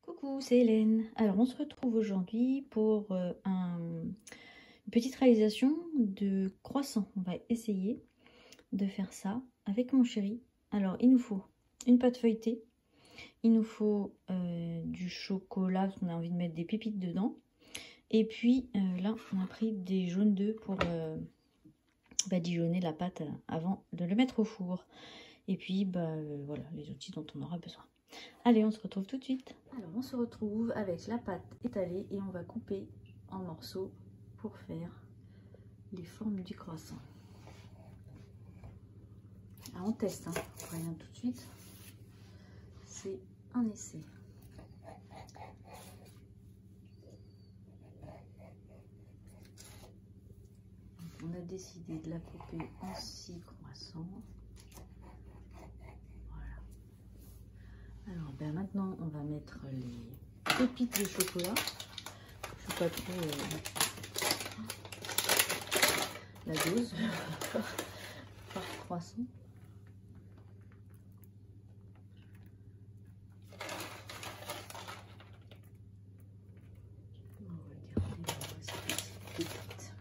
Coucou, c'est Hélène. Alors, on se retrouve aujourd'hui pour une petite réalisation de croissant. On va essayer de faire ça avec mon chéri. Alors, il nous faut une pâte feuilletée, il nous faut du chocolat, parce qu'on a envie de mettre des pépites dedans. Et puis là, on a pris des jaunes d'œufs pour badigeonner la pâte avant de le mettre au four. Et puis, voilà, les outils dont on aura besoin. Allez, on se retrouve tout de suite. Alors, on se retrouve avec la pâte étalée et on va couper en morceaux pour faire les formes du croissant. Alors, on teste, hein. Rien tout de suite. C'est un essai. Donc, on a décidé de la couper en 6 croissants. Alors maintenant on va mettre les pépites de chocolat. Je ne sais pas trop la dose par croissant. On va regarder ces pépites.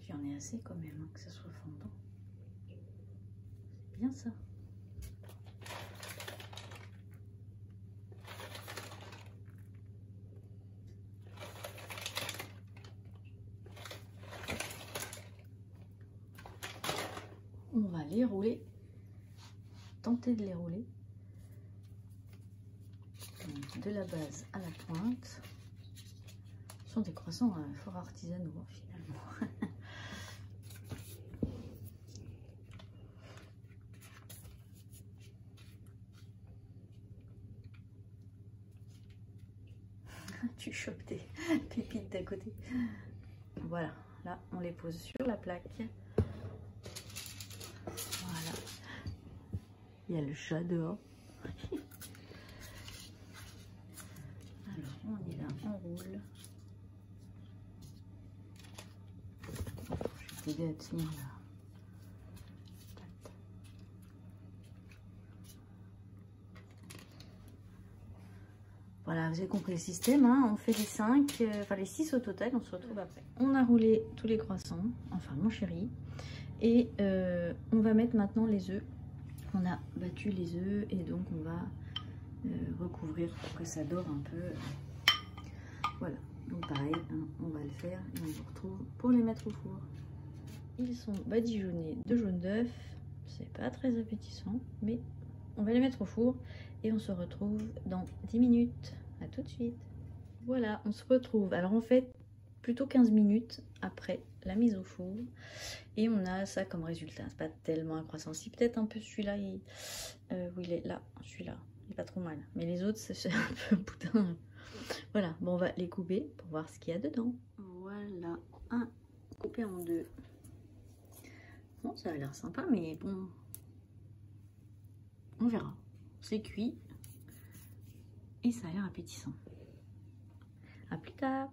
Il y en ait assez quand même, hein, que ça soit fondant. C'est bien ça. On va les rouler, tenter de les rouler. Donc, de la base à la pointe. Ce sont des croissants fort artisanaux finalement. Tu chopes tes pépites d'à côté. Voilà, là on les pose sur la plaque. Voilà. Il y a le chat dehors. Alors on y va, on roule. Je vais t'aider à tenir là. Voilà, vous avez compris le système, hein. On fait les 5, enfin les 6 au total, on se retrouve après. On a roulé tous les croissants, enfin mon chéri, et on va mettre maintenant les œufs. On a battu les œufs et donc on va recouvrir pour que ça dore un peu. Voilà, donc pareil, hein, on va le faire et on se retrouve pour les mettre au four. Ils sont badigeonnés de jaune d'œuf, c'est pas très appétissant, mais on va les mettre au four et on se retrouve dans 10 minutes. À tout de suite. Voilà, on se retrouve. Alors en fait, plutôt 15 minutes après la mise au four. Et on a ça comme résultat. C'est pas tellement un croissant. Si peut-être un peu celui-là, il est là. Celui-là, il est pas trop mal. Mais les autres, c'est un peu boudin. Voilà, bon, on va les couper pour voir ce qu'il y a dedans. Voilà, un coupé en deux. Bon, ça a l'air sympa, mais bon, on verra. C'est cuit et ça a l'air appétissant. À plus tard.